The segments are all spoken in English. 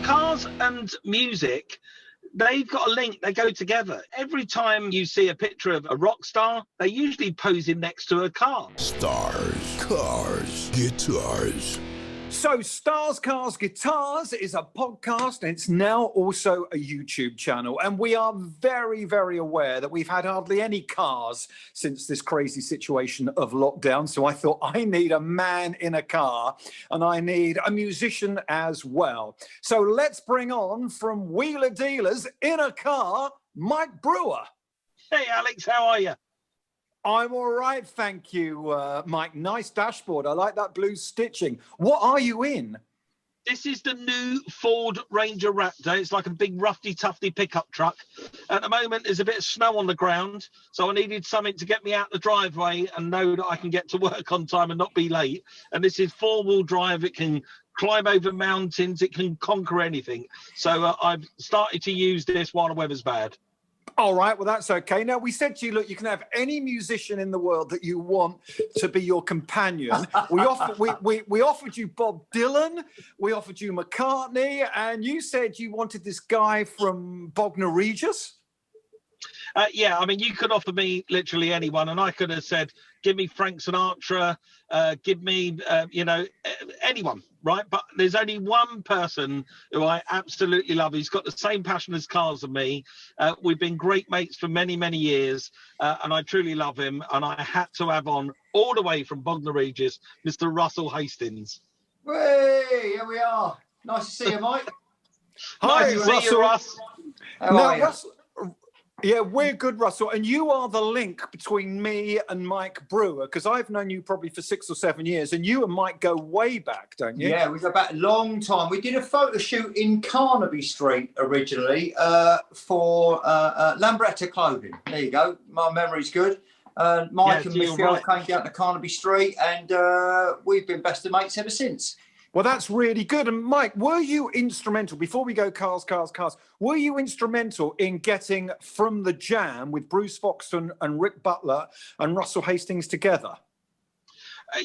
Cars and music, they've got a link. They go together. Every time you see a picture of a rock star, they usually pose him next to a car. Stars, cars, guitars. So Stars, Cars, Guitars is a podcast, and it's now also a YouTube channel. And we are very, very aware that we've had hardly any cars since this crazy situation of lockdown. So I thought I need a man in a car, and I need a musician as well. So let's bring on, from Wheeler Dealers in a Car, Mike Brewer. Hey, Alex, how are you? I'm all right, thank you, Mike. Nice dashboard. I like that blue stitching. What are you in? This is the new Ford Ranger Raptor. It's like a big roughy-tufty pickup truck. At the moment, there's a bit of snow on the ground, so I needed something to get me out the driveway and know that I can get to work on time and not be late. And this is four-wheel drive. It can climb over mountains. It can conquer anything. So I've started to use this while the weather's bad. All right, well, that's okay. Now, we said to you, look, you can have any musician in the world that you want to be your companion. We offered you Bob Dylan, we offered you McCartney, and you said you wanted this guy from Bognor Regis. Yeah, I mean, you could offer me literally anyone, and I could have said, give me Frank Sinatra, give me, anyone, right? But there's only one person who I absolutely love. He's got the same passion as cars as me. We've been great mates for many, many years, and I truly love him. And I had to have on, all the way from Bognor Regis, Mr. Russell Hastings. Hey, here we are. Nice to see you, Mike. Nice to see you, Russ. How are you? Russell, yeah, we're good, Russell. And you are the link between me and Mike Brewer, because I've known you probably for 6 or 7 years, and you and Mike go way back, don't you? Yeah, we go back a long time. We did a photo shoot in Carnaby Street originally for Lambretta Clothing. There you go. My memory's good. Mike and Michelle came down to Carnaby Street, and we've been best of mates ever since. Well, that's really good. And Mike, were you instrumental, before we go cars, were you instrumental in getting From the Jam with Bruce Foxton and Rick Butler and Russell Hastings together?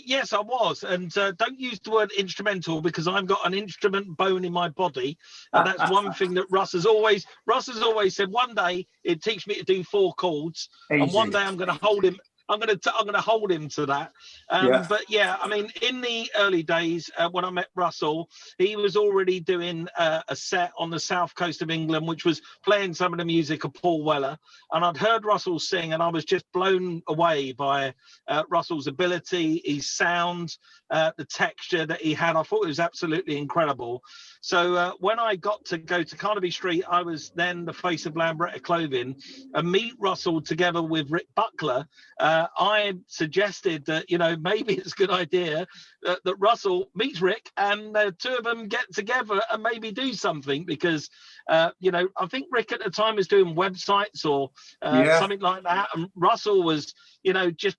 Yes, I was. And don't use the word instrumental, because I've got an instrument bone in my body. And that's one thing that Russ has always said, one day he'd teach me to do 4 chords. Easy. And one day I'm going to hold him. I'm going to hold him to that. But yeah, I mean, in the early days when I met Russell, he was already doing a set on the south coast of England, which was playing some of the music of Paul Weller. And I'd heard Russell sing, and I was just blown away by Russell's ability, his sound, the texture that he had. I thought it was absolutely incredible. So when I got to go to Carnaby Street, I was then the face of Lambretta Clothing, and meet Russell together with Rick Butler. I suggested that, maybe it's a good idea that Russell meets Rick, and the two of them get together and maybe do something, because, I think Rick at the time was doing websites or something like that. And Russell was, just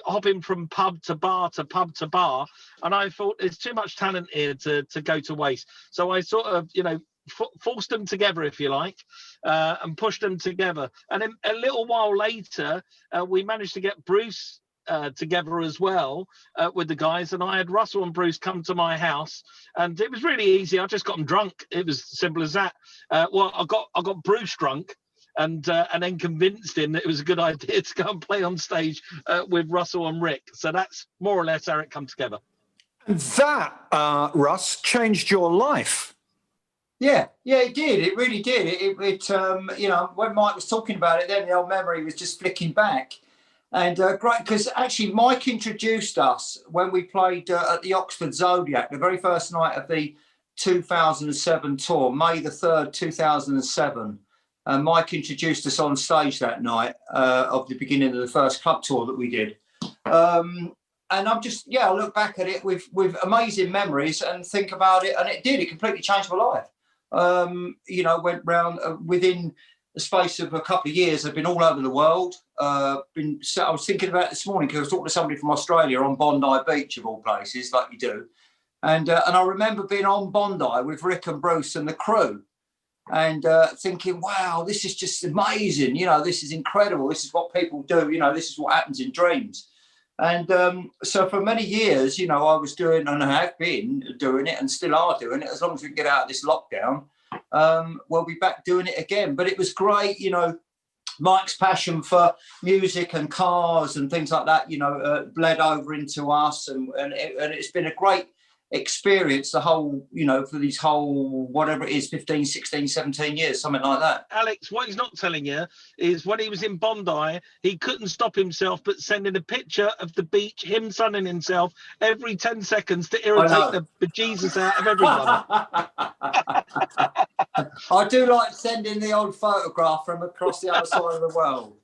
hopping from pub to bar to pub to bar. And I thought there's too much talent here to go to waste. So I sort of, forced them together, if you like, and pushed them together. And then a little while later, we managed to get Bruce together as well with the guys. And I had Russell and Bruce come to my house, and it was really easy. I just got them drunk. It was simple as that. I got Bruce drunk, and then convinced him that it was a good idea to go and play on stage with Russell and Rick. So that's more or less how it come together. That, Russ, changed your life. Yeah, it did. It really did. It when Mike was talking about it, then the old memory was just flicking back. And great, because actually Mike introduced us when we played at the Oxford Zodiac, the very first night of the 2007 tour, May the 3rd, 2007. Mike introduced us on stage that night of the beginning of the first club tour that we did. And I'm just, I look back at it with amazing memories and think about it. And it completely changed my life. Went round within the space of a couple of years. I've been all over the world. I was thinking about it this morning because I was talking to somebody from Australia on Bondi Beach, of all places, like you do. And I remember being on Bondi with Rick and Bruce and the crew, and thinking, wow, this is just amazing. This is incredible. This is what people do. This is what happens in dreams. And so for many years, you know, I was doing, and I have been doing it and still are doing it, as long as we can get out of this lockdown, we'll be back doing it again. But it was great, you know, Mike's passion for music and cars and things like that, you know, bled over into us. And it's been a great experience, the whole, you know, for these whole, whatever it is, 15, 16, 17 years, something like that. Alex, what he's not telling you is when he was in Bondi, he couldn't stop himself but sending a picture of the beach, him sunning himself every 10 seconds to irritate the bejesus out of everyone. I do like sending the old photograph from across the other side of the world.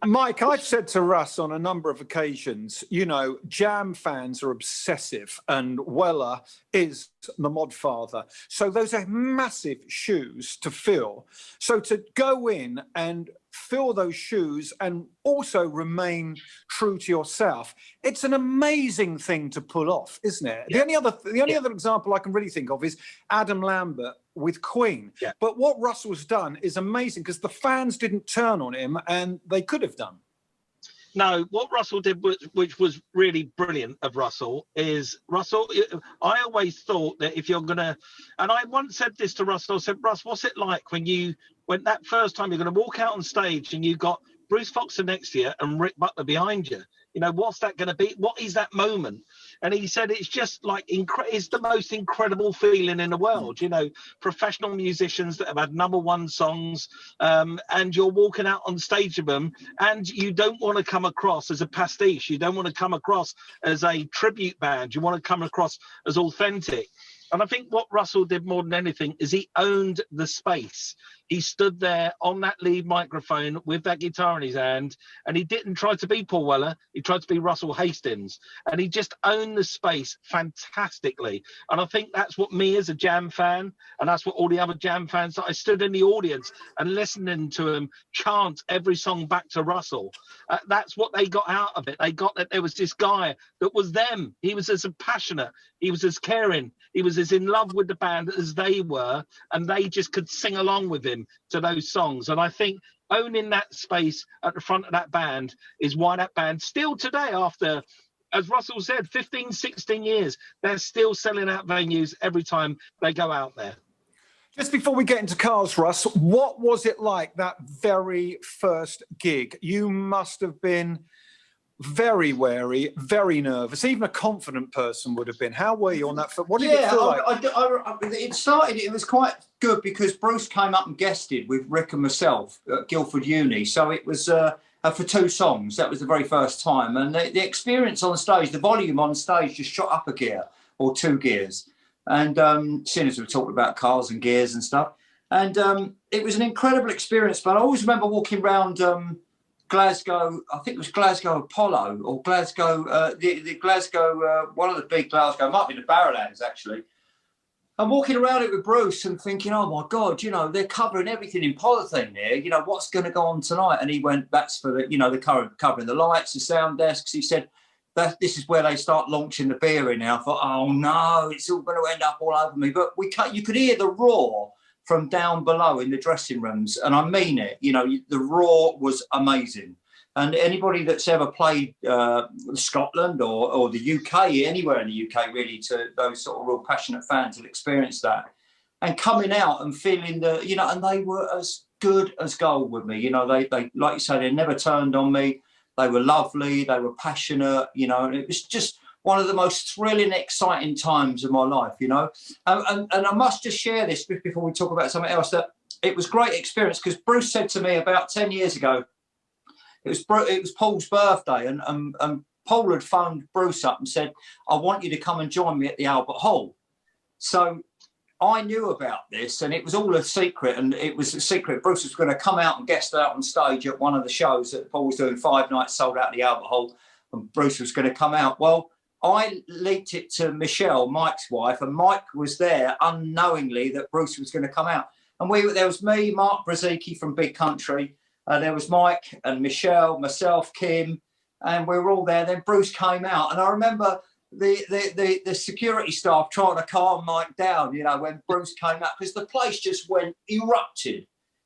Mike, I've said to Russ on a number of occasions, you know, Jam fans are obsessive and Weller is the mod father. So those are massive shoes to fill. So to go in and fill those shoes and also remain true to yourself, it's an amazing thing to pull off, isn't it? Yeah. The only other example I can really think of is Adam Lambert with Queen. Yeah. But what Russell's done is amazing because the fans didn't turn on him and they could have done. No, what Russell did, which was really brilliant of Russell, is I always thought that if you're going to, and I once said this to Russell, I said, Russ, what's it like when that first time you're going to walk out on stage and you got Bruce Foxer next to you and Rick Butler behind you? You know, what's that going to be? What is that moment? And he said, it's just like, it's the most incredible feeling in the world. You know, professional musicians that have had #1 songs, and you're walking out on stage with them, and you don't want to come across as a pastiche. You don't want to come across as a tribute band. You want to come across as authentic. And I think what Russell did more than anything is he owned the space. He stood there on that lead microphone with that guitar in his hand, and he didn't try to be Paul Weller. He tried to be Russell Hastings, and he just owned the space fantastically. And I think that's what me as a Jam fan, and that's what all the other Jam fans, that I stood in the audience and listening to him chant every song back to Russell. That's what they got out of it. They got that there was this guy that was them. He was as passionate. He was as caring. He was as in love with the band as they were, and they just could sing along with him to those songs. And I think owning that space at the front of that band is why that band still today, after, as Russell said, 15, 16 years, they're still selling out venues every time they go out there. Just before we get into cars, Russ, what was it like that very first gig? You must have been very wary, very nervous. Even a confident person would have been. How were you on that? What did it feel like? It was quite good because Bruce came up and guested with Rick and myself at Guildford Uni. So it was for 2 songs. That was the very first time. And the experience on stage, the volume on stage just shot up a gear or 2 gears. And seeing as we talked about cars and gears and stuff. And it was an incredible experience. But I always remember walking around Glasgow, I think it was Glasgow Apollo or Glasgow, the Glasgow, one of the big Glasgow, might be the Barrowlands actually. I'm walking around it with Bruce and thinking, oh my God, you know, they're covering everything in polythene there. You know, what's going to go on tonight? And he went, that's for the, you know, the covering the lights, the sound desks. He said, this is where they start launching the beer in now. I thought, oh no, it's all going to end up all over me. But you could hear the roar from down below in the dressing rooms. And I mean it, you know, the roar was amazing. And anybody that's ever played Scotland or the UK, anywhere in the UK really, to those sort of real passionate fans will experience that. And coming out and feeling you know, and they were as good as gold with me. You know, they like you say, they never turned on me. They were lovely, they were passionate, you know, and it was just one of the most thrilling, exciting times of my life, you know. And I must just share this before we talk about something else, that it was a great experience because Bruce said to me about 10 years ago, it was Paul's birthday, and Paul had phoned Bruce up and said, I want you to come and join me at the Albert Hall. So I knew about this, and it was all a secret, and it was a secret. Bruce was going to come out and guest out on stage at one of the shows that Paul was doing, 5 nights sold out at the Albert Hall, and Bruce was going to come out. Well, I leaked it to Michelle, Mike's wife, and Mike was there unknowingly that Bruce was going to come out. And there was me, Mark Brzezicki from Big Country, there was Mike and Michelle, myself, Kim, and we were all there. Then Bruce came out, and I remember the security staff trying to calm Mike down, you know, when Bruce came out, because the place just erupted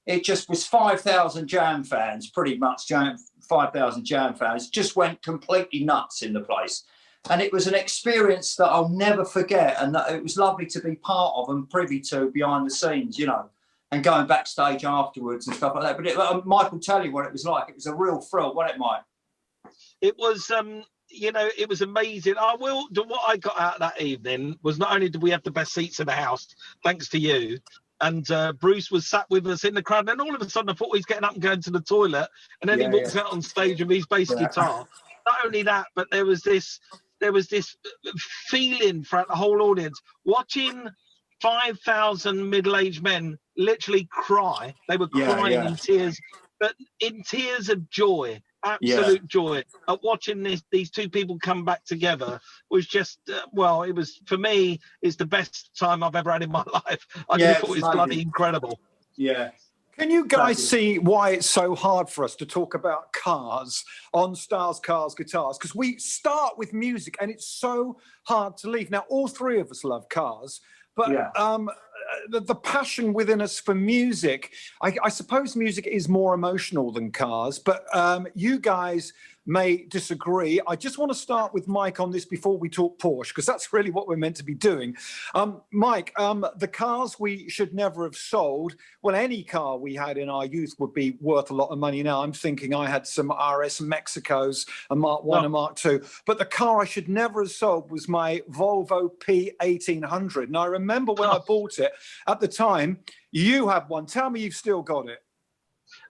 it just was 5,000 Jam fans, pretty much 5,000 Jam fans, just went completely nuts in the place. And it was an experience that I'll never forget. And it was lovely to be part of and privy to behind the scenes, you know, and going backstage afterwards and stuff like that. But Mike will tell you what it was like. It was a real thrill, wasn't it, Mike? It was, you know, it was amazing. What I got out of that evening was not only did we have the best seats in the house, thanks to you, and Bruce was sat with us in the crowd, and all of a sudden I thought he's getting up and going to the toilet, and then he walks out on stage with his bass guitar. Not only that, but there was this feeling throughout the whole audience, watching 5,000 middle-aged men literally cry. They were crying in tears, but in tears of joy. Absolute joy at watching these two people come back together was just well, it was, for me, it's the best time I've ever had in my life. I just thought it was bloody incredible. Can you guys see why it's so hard for us to talk about cars on Stars, Cars, Guitars? Because we start with music and it's so hard to leave. Now, all three of us love cars, but the passion within us for music, I suppose music is more emotional than cars, but you guys may disagree. I just want to start with Mike on this before we talk Porsche, because that's really what we're meant to be doing. Mike, the cars we should never have sold, well, any car we had in our youth would be worth a lot of money now. I'm thinking I had some RS Mexicos, a Mark 1 and Mark 2, but the car I should never have sold was my Volvo P1800. And I remember when I bought it, at the time, you had one. Tell me you've still got it.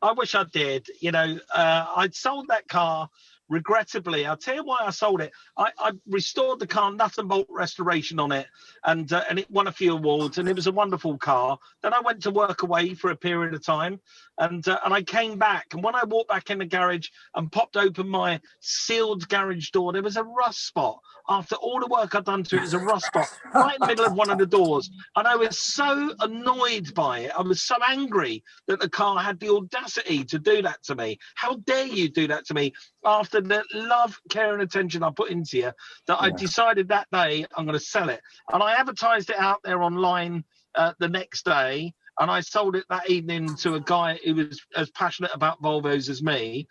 I wish I did. You know, I'd sold that car. Regrettably, I'll tell you why I sold it. I restored the car, nut and bolt restoration on it, and it won a few awards, and it was a wonderful car. Then I went to work away for a period of time, and I came back. And when I walked back in the garage and popped open my sealed garage door, there was a rust spot. After all the work I'd done to it, was a rust spot right in the middle of one of the doors. And I was so annoyed by it. I was so angry that the car had the audacity to do that to me. How dare you do that to me? After the love, care and attention I put into you, that I decided that day I'm going to sell it. And I advertised it out there online the next day, and I sold it that evening to a guy who was as passionate about Volvos as me.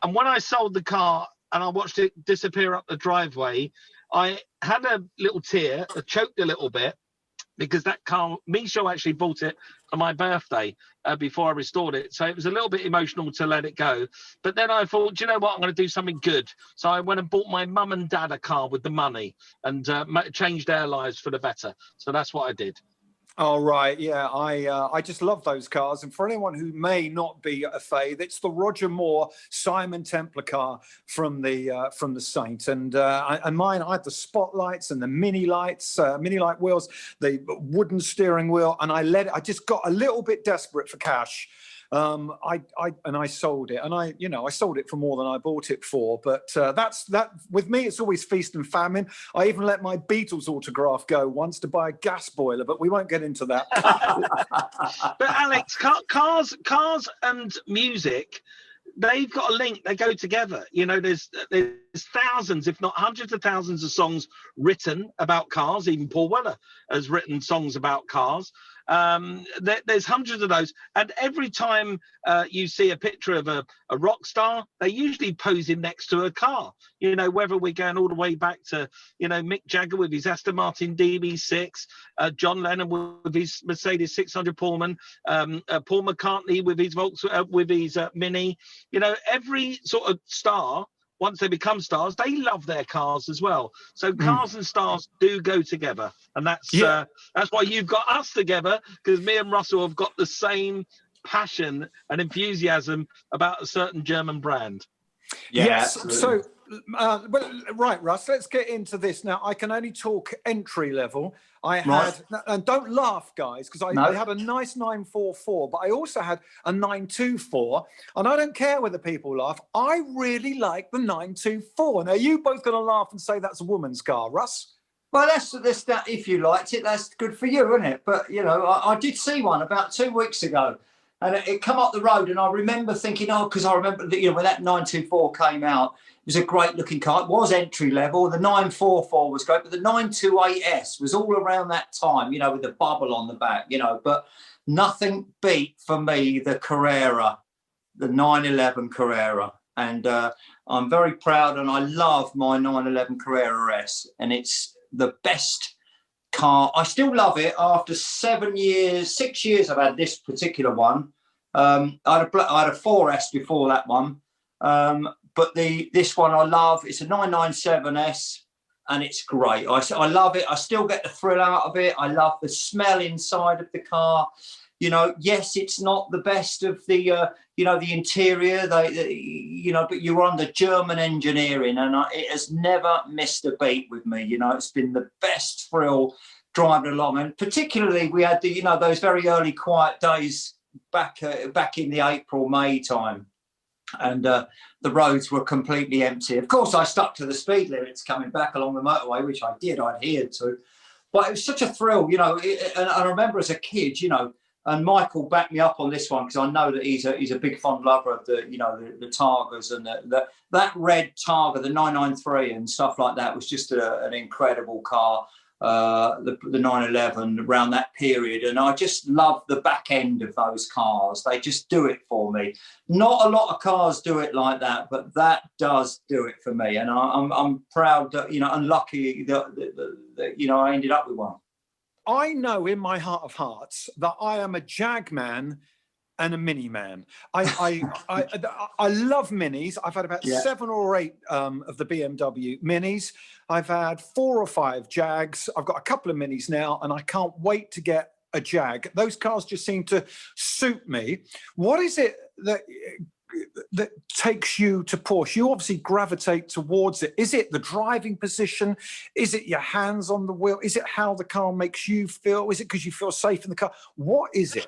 And when I sold the car and I watched it disappear up the driveway, I had a little tear, I choked a little bit, because that car, Micho actually bought it for my birthday before I restored it. So it was a little bit emotional to let it go. But then I thought, do you know what? I'm going to do something good. So I went and bought my mum and dad a car with the money and changed their lives for the better. So that's what I did. Oh, right. Yeah, I just love those cars. And for anyone who may not be a fave, it's the Roger Moore Simon Templar car from the Saint. And mine, I had the spotlights and the mini light wheels, the wooden steering wheel, and I just got a little bit desperate for cash. I sold it, and I sold it for more than I bought it for. But that's with me. It's always feast and famine. I even let my Beatles autograph go once to buy a gas boiler, but we won't get into that. But Alex, cars and music, they've got a link. They go together. You know, there's thousands, if not hundreds of thousands of songs written about cars. Even Paul Weller has written songs about cars. There's hundreds of those, and every time you see a picture of a rock star, they usually pose him next to a car. You know, whether we're going all the way back to, you know, Mick Jagger with his Aston Martin DB6, John Lennon with his Mercedes 600 Pullman, Paul McCartney with his Mini. You know, every sort of star, once they become stars, they love their cars as well. So cars and stars do go together. And that's why you've got us together, because me and Russell have got the same passion and enthusiasm about a certain German brand. Yes. So, right, Russ, let's get into this. Now, I can only talk entry level. I had, and don't laugh, guys, because I had a nice 944, but I also had a 924, and I don't care whether people laugh. I really like the 924. Now, you both going to laugh and say that's a woman's car, Russ? Well, that's that. If you liked it, that's good for you, isn't it? But, you know, I did see one about 2 weeks ago, And it come up the road, and I remember thinking, because I remember that, when that 924 came out, it was a great looking car. It was entry level. The 944 was great, but the 928S was all around that time, with the bubble on the back, but nothing beat for me the Carrera, the 911 Carrera. And I'm very proud, and I love my 911 Carrera S, and it's the best car. I still love it after 6 years I've had this particular one. I had a 4S before that one, but this one I love. It's a 997S, and it's great. I love it. I still get the thrill out of it. I love the smell inside of the car. Yes, it's not the best of the the interior, but you're under German engineering, and it has never missed a beat with me. It's been the best thrill driving along, and particularly we had those very early quiet days back in the April-May time, and the roads were completely empty. Of course, I stuck to the speed limits coming back along the motorway, which I adhered to, but it was such a thrill, and I remember as a kid, and Michael backed me up on this one because I know that he's a big fond lover of the Targas, and that red Targa, the 993 and stuff like that, was just an incredible car. The 911 around that period, and I just love the back end of those cars. They just do it for me. Not a lot of cars do it like that, but that does do it for me, and I'm proud that and lucky that I ended up with one. I know in my heart of hearts that I am a Jag man and a Mini man. I love Minis. I've had about 7 or 8 of the BMW Minis. I've had 4 or 5 Jags. I've got a couple of Minis now, and I can't wait to get a Jag. Those cars just seem to suit me. What is it that takes you to Porsche? You obviously gravitate towards it. Is it the driving position? Is it your hands on the wheel? Is it how the car makes you feel? Is it because you feel safe in the car? What is it?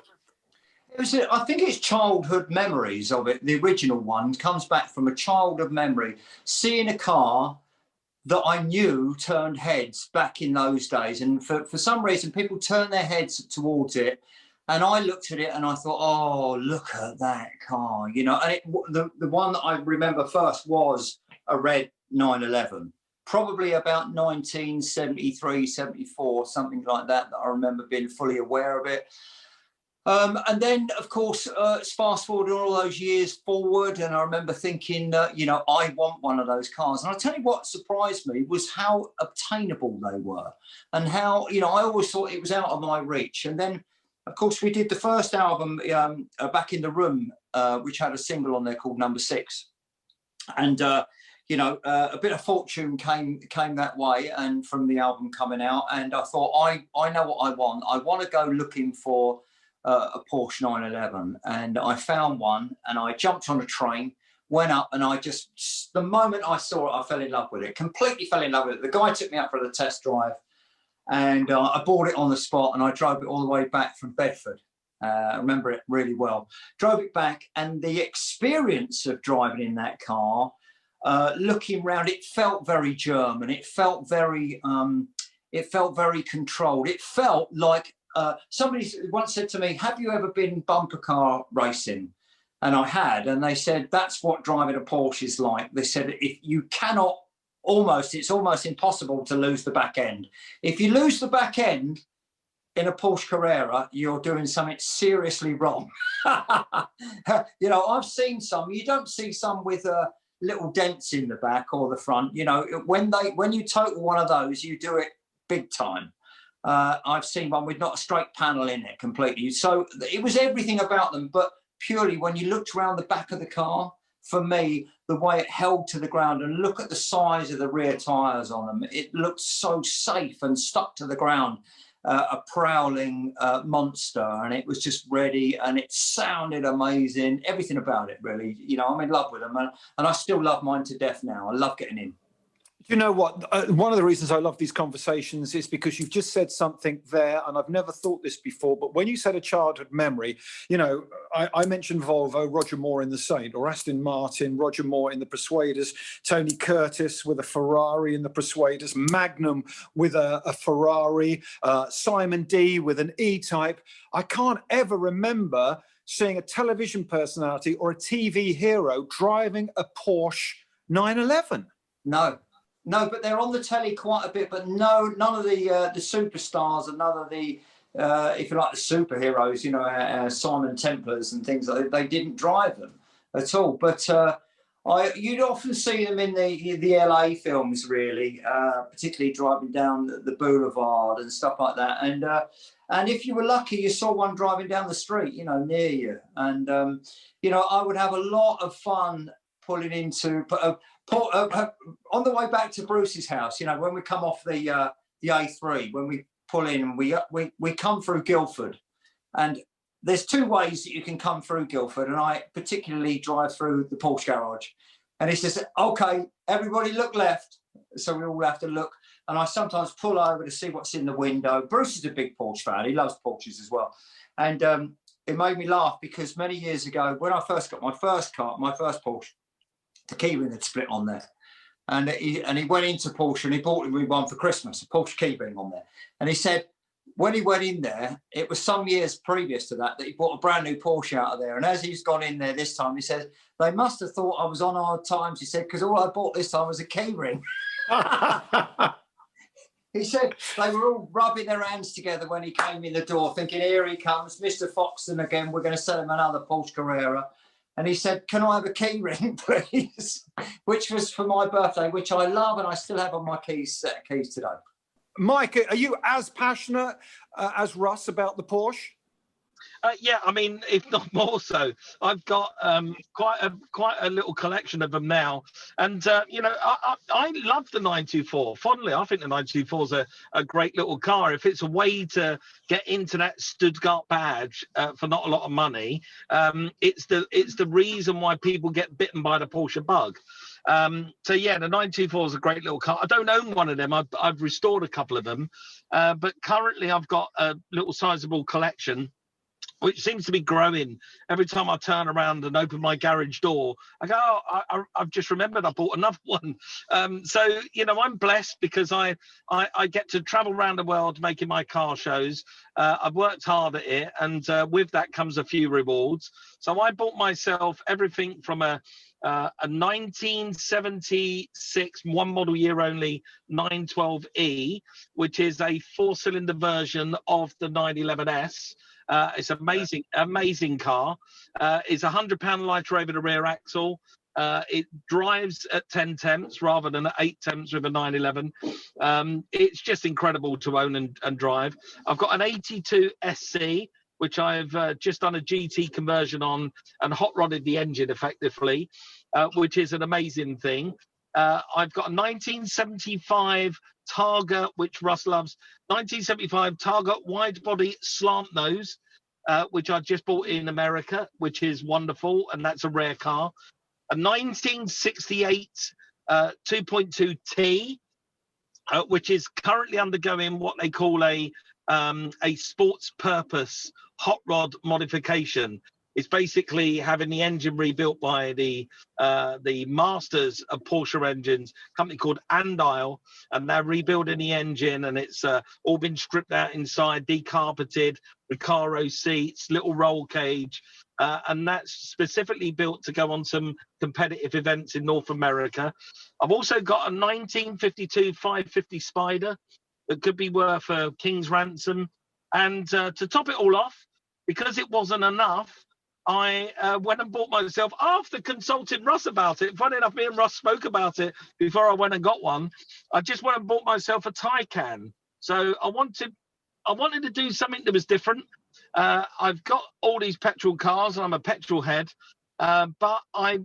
I think it's childhood memories of it. The original one comes back from a childhood memory, seeing a car that I knew turned heads back in those days. And for some reason, people turned their heads towards it. And I looked at it and I thought, oh, look at that car, and the one that I remember first was a red 911, probably about 1973, 74, something like that I remember being fully aware of it. And then, of course, it's fast forward all those years forward, and I remember thinking, I want one of those cars. And I'll tell you what surprised me was how obtainable they were, and how, I always thought it was out of my reach. And then, of course, we did the first album, Back in the Room, which had a single on there called Number 6. And, a bit of fortune came that way, and from the album coming out. And I thought, I know what I want. I want to go looking for a Porsche 911. And I found one, and I jumped on a train, went up, and the moment I saw it, I fell in love with it, completely fell in love with it. The guy took me out for the test drive. And I bought it on the spot, and I drove it all the way back from Bedford. I remember it really well. Drove it back, and the experience of driving in that car, looking around, it felt very German. It felt very controlled. It felt like somebody once said to me, "Have you ever been bumper car racing?" And I had, and they said that's what driving a Porsche is like. They said if you cannot. It's almost impossible to lose the back end. If you lose the back end in a Porsche Carrera, you're doing something seriously wrong. I've seen some. You don't see some with little dents in the back or the front. When you total one of those, you do it big time. I've seen one with not a straight panel in it completely. So it was everything about them, but purely when you looked around the back of the car, for me, the way it held to the ground, and look at the size of the rear tyres on them. It looked so safe and stuck to the ground, a prowling monster, and it was just ready, and it sounded amazing. Everything about it, really. I'm in love with them, and I still love mine to death now. I love getting in. You know what? One of the reasons I love these conversations is because you've just said something there, and I've never thought this before, but when you said a childhood memory, you know, I mentioned Volvo, Roger Moore in the Saint, or Aston Martin, Roger Moore in the Persuaders, Tony Curtis with a Ferrari in the Persuaders, Magnum with a Ferrari, Simon D with an E-Type. I can't ever remember seeing a television personality or a TV hero driving a Porsche 911. No, but they're on the telly quite a bit. But no, none of the superstars and none of the, if you like, the superheroes, you know, Simon Templars and things like that, they didn't drive them at all. But you'd often see them in the LA films, really, particularly driving down the boulevard and stuff like that. And if you were lucky, you saw one driving down the street, you know, near you. And you know, I would have a lot of fun pulling into. On the way back to Bruce's house, you know, when we come off the A3, when we pull in and we come through Guildford, and there's two ways that you can come through Guildford, and I particularly drive through the Porsche garage. And he says, "Okay, everybody look left." So we all have to look, and I sometimes pull over to see what's in the window. Bruce is a big Porsche fan; he loves Porsches as well, and it made me laugh because many years ago, when I first got my first car, my first Porsche, the keyring had split on there, and he went into Porsche and he bought me one for Christmas, a Porsche keyring on there. And he said when he went in there, it was some years previous to that he bought a brand new Porsche out of there. And as he's gone in there this time, he said they must have thought I was on hard times. He said because all I bought this time was a keyring. He said they were all rubbing their hands together when he came in the door, thinking, "Here he comes, Mr. Foxton again. We're going to sell him another Porsche Carrera." And he said, "Can I have a key ring, please?" Which was for my birthday, which I love, and I still have on my set of keys today. Mike, are you as passionate as Russ about the Porsche? Yeah, I mean, if not more so. I've got quite a little collection of them now, and you know, I love the 924 fondly. I think the 924 is a great little car. If it's a way to get into that Stuttgart badge for not a lot of money, it's the reason why people get bitten by the Porsche bug. So yeah, the 924 is a great little car. I don't own one of them. I've restored a couple of them, but currently I've got a little sizable collection, which seems to be growing. Every time I turn around and open my garage door, I go, "Oh, I've just remembered I bought another one." So, you know, I'm blessed because I get to travel around the world making my car shows. I've worked hard at it, and with that comes a few rewards. So I bought myself everything from a 1976 one model year only 912E, which is a 4-cylinder version of the 911S. It's amazing car. It's 100-pound lighter over the rear axle. It drives at 10 temps rather than at 8 temps with a 911. It's just incredible to own and drive. I've got an 82 SC, which I've just done a GT conversion on and hot rodded the engine effectively, which is an amazing thing. I've got a 1975 Targa, which Russ loves, 1975 Targa wide body slant nose, which I just bought in America, which is wonderful, and that's a rare car. A 1968 2.2T, which is currently undergoing what they call a sports purpose hot rod modification. It's basically having the engine rebuilt by the masters of Porsche engines, a company called Andile, and they're rebuilding the engine, and it's all been stripped out inside, decarpeted, Recaro seats, little roll cage, and that's specifically built to go on some competitive events in North America. I've also got a 1952 550 Spider that could be worth a king's ransom. And to top it all off, because it wasn't enough, I went and bought myself, after consulting Russ about it, funny enough, me and Russ spoke about it before I went and got one, I just went and bought myself a Taycan. So I wanted to do something that was different. I've got all these petrol cars, and I'm a petrol head, but I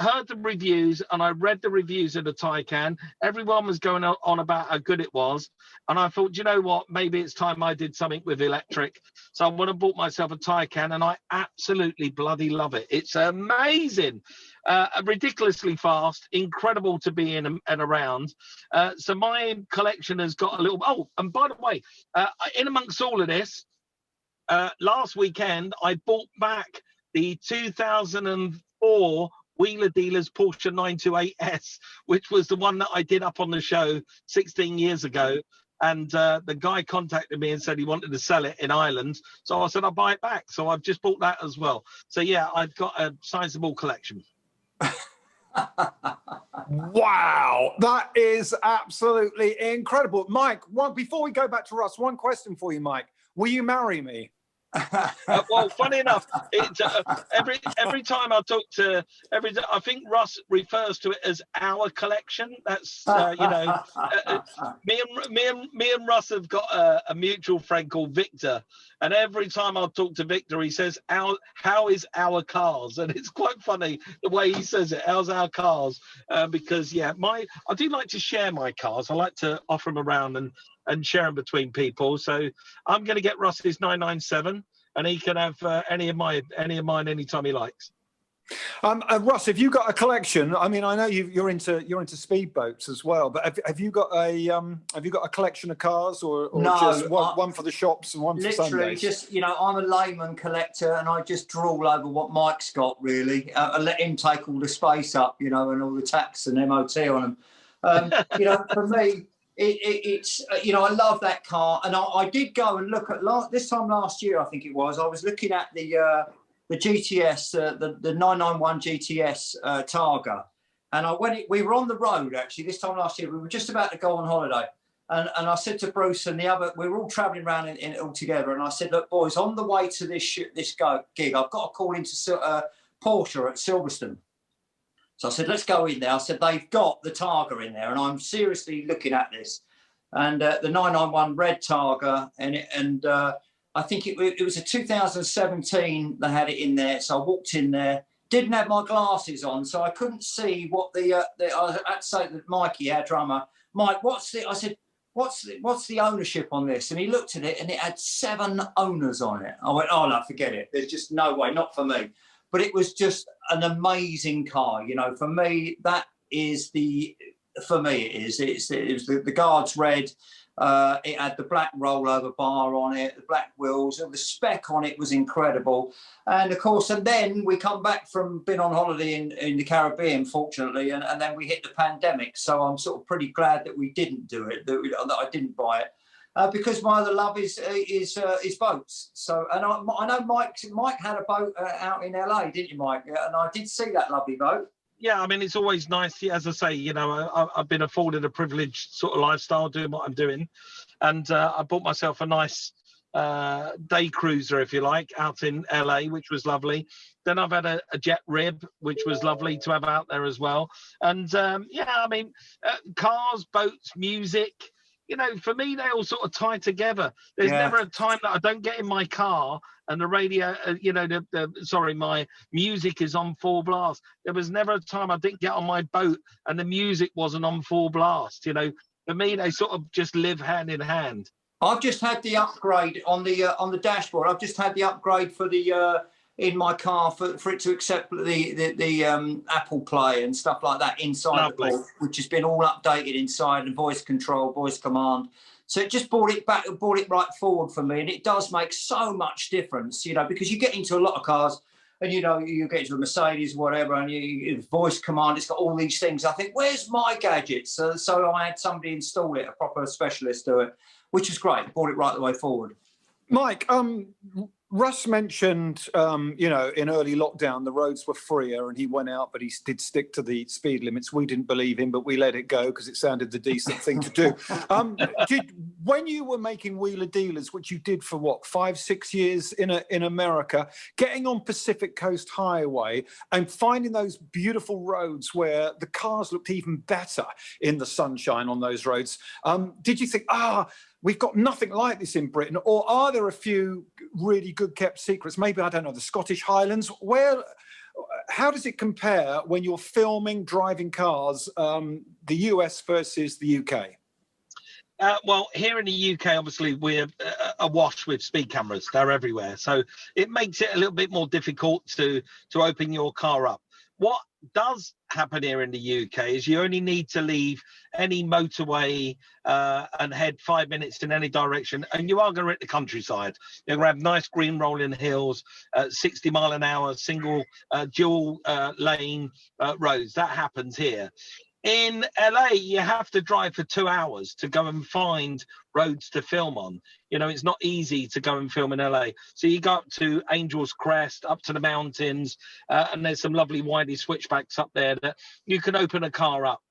heard the reviews and I read the reviews of the Taycan. Everyone was going on about how good it was. And I thought, you know what, maybe it's time I did something with electric. So I went and bought myself a Taycan, and I absolutely bloody love it. It's amazing, ridiculously fast, incredible to be in and around. So my collection has got a little, oh, and by the way, in amongst all of this, last weekend, I bought back the 2004 Wheeler Dealers Porsche 928S, which was the one that I did up on the show 16 years ago. And the guy contacted me and said he wanted to sell it in Ireland. So I said, I'll buy it back. So I've just bought that as well. So, yeah, I've got a sizable collection. Wow, that is absolutely incredible. Mike, before we go back to Russ, one question for you, Mike. Will you marry me? Well, funny enough, it's every time I talk to I think Russ refers to it as our collection. That's me and Russ have got a mutual friend called Victor, and every time I talk to Victor, he says, "How is our cars?" And it's quite funny the way he says it. How's our cars? Because I do like to share my cars. I like to offer them around and share them between people. So I'm going to get Russ's 997, and he can have any of mine anytime he likes. Russ, have you got a collection? I mean, I know you're into speedboats as well, but have you got a collection of cars, or no, just one for the shops and one for Sundays? Literally, just I'm a layman collector, and I just drool over what Mike's got. Really, I let him take all the space up, and all the tax and MOT on them. For me. It's I love that car, and I did go and look at this time last year, I think it was. I was looking at the GTS, the 991 GTS Targa, and we were on the road actually this time last year. We were just about to go on holiday, and I said to Bruce and the other, we were all travelling around in it all together, and I said, look, boys, on the way to this gig, I've got to call into Porsche at Silverstone. So I said, let's go in there. I said, they've got the Targa in there, and I'm seriously looking at this. And the 991 red Targa, and I think it was a 2017 they had it in there. So I walked in there, didn't have my glasses on, so I couldn't see what I had to say to Mikey, our drummer, Mike, I said, what's the ownership on this? And he looked at it, and it had 7 owners on it. I went, oh, no, forget it. There's just no way, not for me. But it was just an amazing car, For me, it is. It was the Guards red. It had the black rollover bar on it, the black wheels. The spec on it was incredible. And of course, and then we come back from being on holiday in the Caribbean, fortunately, and then we hit the pandemic. So I'm sort of pretty glad that we didn't do it, that I didn't buy it. Because my other love is boats. So, and I know Mike had a boat out in LA, didn't you, Mike? And I did see that lovely boat. Yeah, I mean, it's always nice. As I say, I've been afforded a privileged sort of lifestyle doing what I'm doing, and I bought myself a nice day cruiser, if you like, out in LA, which was lovely. Then I've had a jet rib, which was lovely to have out there as well. And cars, boats, music. For me, they all sort of tie together. There's never a time that I don't get in my car and the radio, my music is on full blast. There was never a time I didn't get on my boat and the music wasn't on full blast. For me, they sort of just live hand in hand. I've just had the upgrade on the dashboard. I've just had the upgrade for the in my car for it to accept the Apple Play and stuff like that inside the Porsche, which has been all updated inside, and voice control, voice command. So it just brought it right forward for me, and it does make so much difference, because you get into a lot of cars, and you get into a Mercedes or whatever, and you voice command, it's got all these things. I think, where's my gadgets? So I had somebody install it, a proper specialist do it, which is great. Brought it right the way forward. Mike, Russ mentioned, in early lockdown, the roads were freer and he went out, but he did stick to the speed limits. We didn't believe him, but we let it go because it sounded the decent thing to do. When you were making Wheeler Dealers, which you did for 5-6 years in America, getting on Pacific Coast Highway and finding those beautiful roads where the cars looked even better in the sunshine on those roads, did you think, we've got nothing like this in Britain? Or are there a few really good kept secrets? Maybe, I don't know, the Scottish Highlands? how does it compare when you're filming, driving cars, the US versus the UK? Well, here in the UK, obviously, we're awash with speed cameras. They're everywhere. So it makes it a little bit more difficult to open your car up. What does happen here in the UK is you only need to leave any motorway and head 5 minutes in any direction, and you are going to hit the countryside. You're going to have nice green rolling hills, 60 mile an hour, single dual lane roads. That happens here. In LA, you have to drive for 2 hours to go and find roads to film on. You know, it's not easy to go and film in LA. So you go up to Angel's Crest, up to the mountains, and there's some lovely windy switchbacks up there that you can open a car up.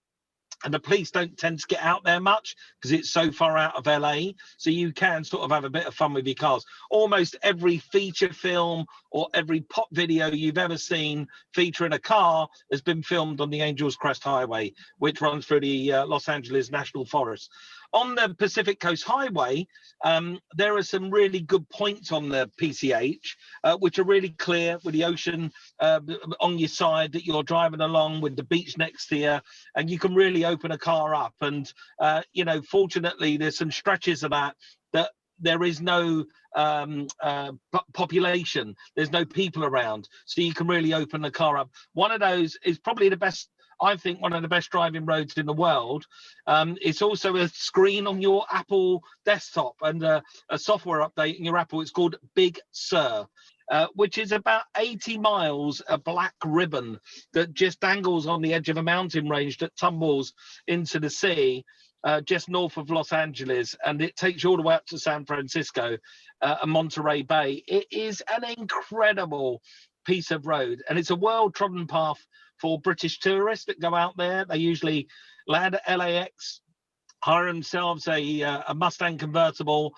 And the police don't tend to get out there much because it's so far out of LA. So you can sort of have a bit of fun with your cars. Almost every feature film or every pop video you've ever seen featuring a car has been filmed on the Angel's Crest Highway, which runs through the Los Angeles National Forest. On the Pacific Coast Highway, there are some really good points on the PCH, which are really clear with the ocean on your side that you're driving along with the beach next to you, and you can really open a car up. And, you know, fortunately, there's some stretches of that there is no population. There's no people around. So you can really open the car up. One of those is probably the best, I think, one of the best driving roads in the world. It's also a screen on your Apple desktop and a software update in your Apple. It's called Big Sur, which is about 80 miles of black ribbon that just dangles on the edge of a mountain range that tumbles into the sea just north of Los Angeles, and it takes you all the way up to San Francisco and Monterey Bay. It is an incredible piece of road, and it's a well-trodden path for British tourists that go out there. They usually land at LAX, hire themselves a Mustang convertible,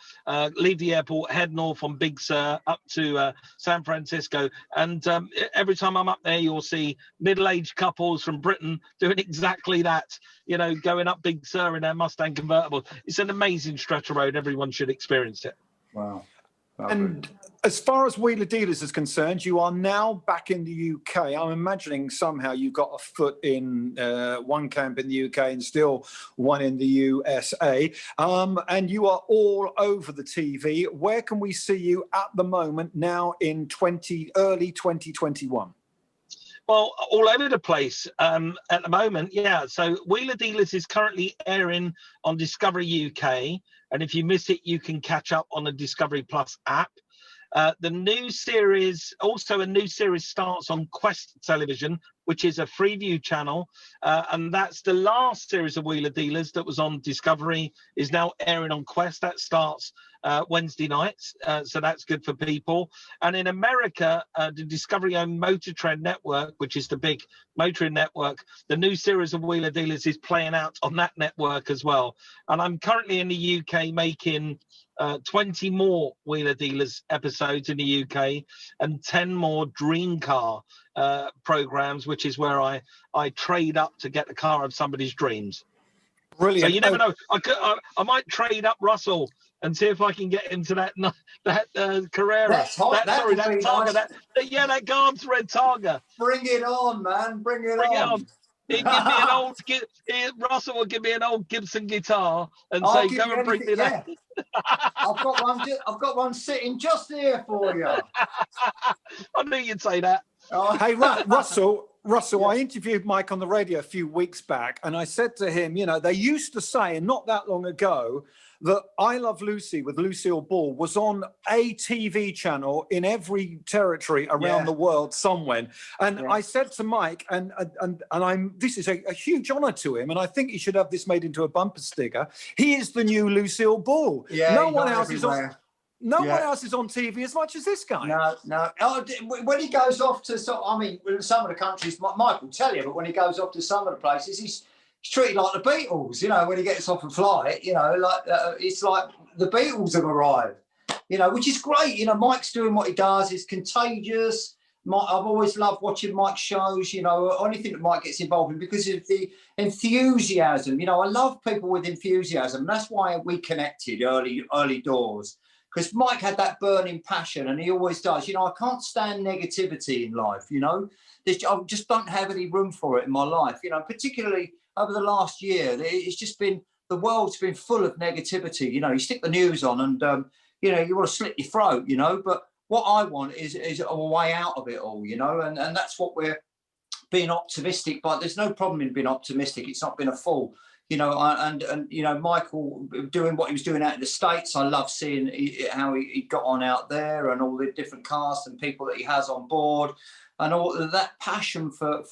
leave the airport, head north on Big Sur up to San Francisco. And every time I'm up there, you'll see middle-aged couples from Britain doing exactly that, you know, going up Big Sur in their Mustang convertible. It's an amazing stretch of road. Everyone should experience it. Wow. And as far as Wheeler Dealers is concerned, you are now back in the UK. I'm imagining somehow you've got a foot in one camp in the UK and still one in the USA. And you are all over the TV. Where can we see you at the moment now in early 2021? Well, all over the place at the moment, yeah. So Wheeler Dealers is currently airing on Discovery UK. And if you miss it, you can catch up on the Discovery Plus app. The new series, also a new series starts on Quest Television, which is a Freeview channel. And that's the last series of Wheeler Dealers that was on Discovery, is now airing on Quest. That starts Wednesday nights. So that's good for people. And in America, the Discovery-owned Motor Trend Network, which is the big motoring network, the new series of Wheeler Dealers is playing out on that network as well. And I'm currently in the UK making 20 more Wheeler Dealers episodes in the UK and 10 more Dream Car programs, which is where I trade up to get the car of somebody's dreams. Brilliant. So you never know. I might trade up Russell and see if I can get into that Carrera. That's hot. That Targa. Nice. That Garbs red Targa. Bring it on, man. Bring it on. He'd give me an old. Russell will give me an old Gibson guitar and say, "Go and bring me that." I've got one sitting just here for you. I knew you'd say that. Hey, Russell, yeah. I interviewed Mike on the radio a few weeks back, and I said to him, you know, they used to say, and not that long ago, that I Love Lucy with Lucille Ball was on a TV channel in every territory around the world somewhere. And I said to Mike, and this is a huge honor to him, and I think he should have this made into a bumper sticker. He is the new Lucille Ball. Yeah, no one else is on. No one else is on TV as much as this guy. No. When he goes off to, some of the countries, Mike will tell you, but when he goes off to some of the places, he's treated like the Beatles. You know, when he gets off a flight, you know, like it's like the Beatles have arrived. You know, which is great. You know, Mike's doing what he does. It's contagious. I've always loved watching Mike's shows, you know, or anything that Mike gets involved in because of the enthusiasm. You know, I love people with enthusiasm. That's why we connected early doors. because Mike had that burning passion, and he always does. You know, I can't stand negativity in life. You know, I just don't have any room for it in my life. You know, particularly over the last year, it's just been, the world's been full of negativity. You know, you stick the news on, and you know, you want to slit your throat. You know, but what I want is a way out of it all. You know, and that's what we're being optimistic. But there's no problem in being optimistic. It's not been a fool. You know, and you know, Michael doing what he was doing out in the States, I love seeing how he got on out there, and all the different cast and people that he has on board, and all that passion for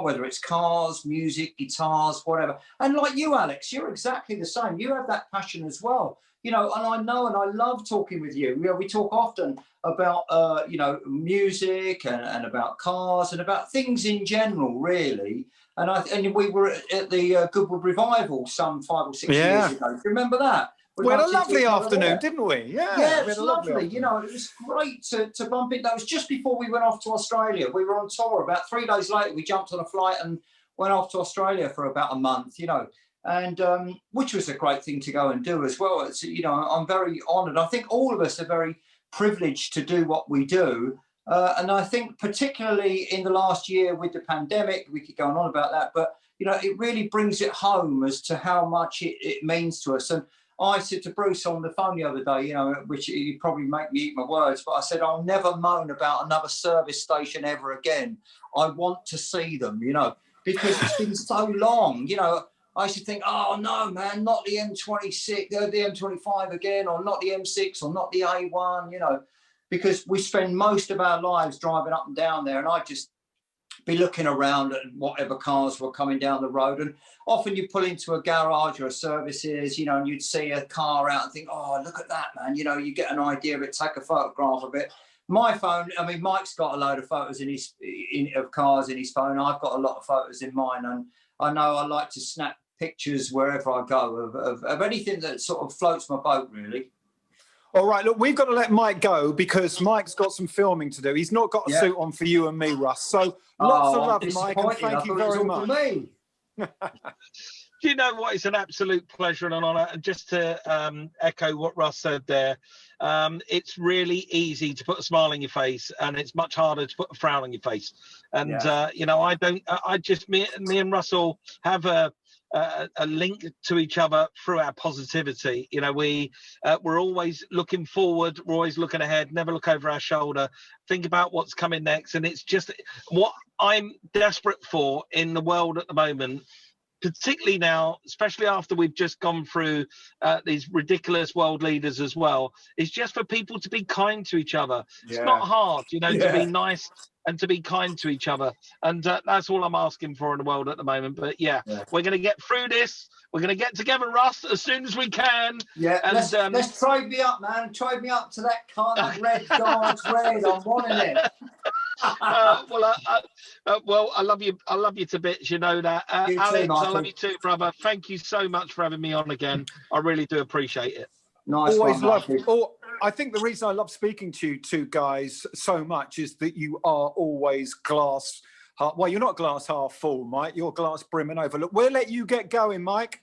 whether it's cars, music, guitars, whatever. And like you, Alex, you're exactly the same. You have that passion as well. You know, and I know, and I love talking with you. You know, we talk often about, you know, music and about cars and about things in general, really. And we were at the Goodwood Revival some 5 or 6 years ago. Do you remember that? We had a lovely afternoon, didn't we? Yeah, it was lovely. You know, it was great to bump into. That was just before we went off to Australia. We were on tour. About 3 days later, we jumped on a flight and went off to Australia for about a month, you know, and which was a great thing to go and do as well. It's, you know, I'm very honoured. I think all of us are very privileged to do what we do. And I think particularly in the last year with the pandemic, we keep going on about that, but, you know, it really brings it home as to how much it means to us. And I said to Bruce on the phone the other day, you know, which he'd probably make me eat my words, but I said, I'll never moan about another service station ever again. I want to see them, you know, because it's been so long. You know, I used to think, oh, no, man, not the M26, the M25 again, or not the M6, or not the A1, you know, because we spend most of our lives driving up and down there, and I'd just be looking around at whatever cars were coming down the road. And often you pull into a garage or a services, you know, and you'd see a car out and think, oh, look at that, man. You know, you get an idea of it, take a photograph of it. My phone, I mean, Mike's got a load of photos of cars in his phone. I've got a lot of photos in mine. And I know I like to snap pictures wherever I go of anything that sort of floats my boat, really. All right, look, we've got to let Mike go because Mike's got some filming to do. He's not got a suit on for you and me, Russ. So lots of love, Mike, and thank you very much. Do you know what? It's an absolute pleasure and an honour. And just to echo what Russ said there, it's really easy to put a smile on your face, and it's much harder to put a frown on your face. And you know, me and Russell have a link to each other through our positivity. You know, we're always looking forward, we're always looking ahead, never look over our shoulder, think about what's coming next. And it's just what I'm desperate for in the world at the moment, particularly now, especially after we've just gone through these ridiculous world leaders as well, is just for people to be kind to each other. It's not hard, you know, to be nice and to be kind to each other. And that's all I'm asking for in the world at the moment. But we're going to get through this. We're going to get together, Russ, as soon as we can. Yeah, and let's trade me up, man. Trade me up to that car, that red Dodge red. I'm wanting it. Well, I love you. I love you to bits. You know that. Alex, I love you too, brother. Thank you so much for having me on again. I really do appreciate it. Nice. Always love. I think the reason I love speaking to you two guys so much is that you are always glass half. Well, you're not glass half full, Mike. You're glass brimming over. Look, we'll let you get going, Mike.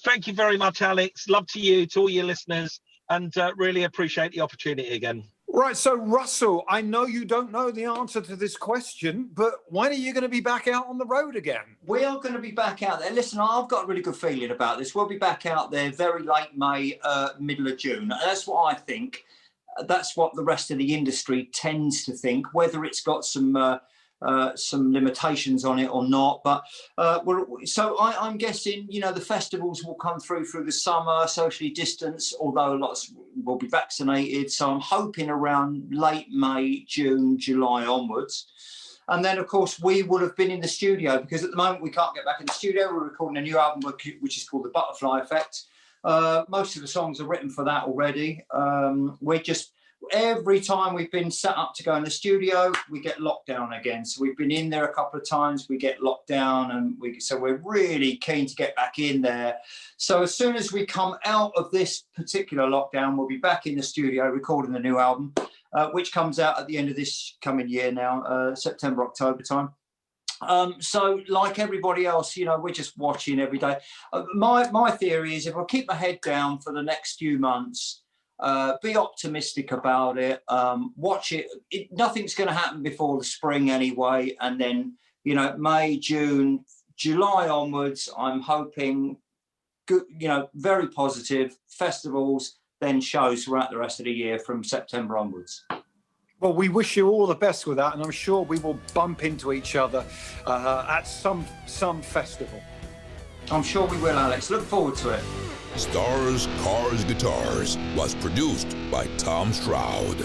Thank you very much, Alex. Love to you, to all your listeners, and really appreciate the opportunity again. Right, so Russell, I know you don't know the answer to this question, but when are you going to be back out on the road again? We are going to be back out there. Listen, I've got a really good feeling about this. We'll be back out there very late May, middle of June. That's what I think. That's what the rest of the industry tends to think, whether it's got some limitations on it or not. But I'm guessing, you know, the festivals will come through the summer, socially distanced, although a lot will be vaccinated. So I'm hoping around late May, June, July onwards. And then, of course, we would have been in the studio because at the moment we can't get back in the studio. We're recording a new album, which is called The Butterfly Effect. Most of the songs are written for that already. Every time we've been set up to go in the studio, we get locked down again. So we've been in there a couple of times, we get locked down, and so we're really keen to get back in there. So as soon as we come out of this particular lockdown, we'll be back in the studio recording the new album, which comes out at the end of this coming year now, September, October time. So like everybody else, you know, we're just watching every day. My theory is if I keep my head down for the next few months, Be optimistic about it. Watch it. Nothing's going to happen before the spring anyway. And then, May, June, July onwards, I'm hoping, good, very positive festivals, then shows throughout the rest of the year from September onwards. Well, we wish you all the best with that, and I'm sure we will bump into each other at some festival. I'm sure we will, Alex. Look forward to it. Stars, Cars, Guitars was produced by Tom Stroud.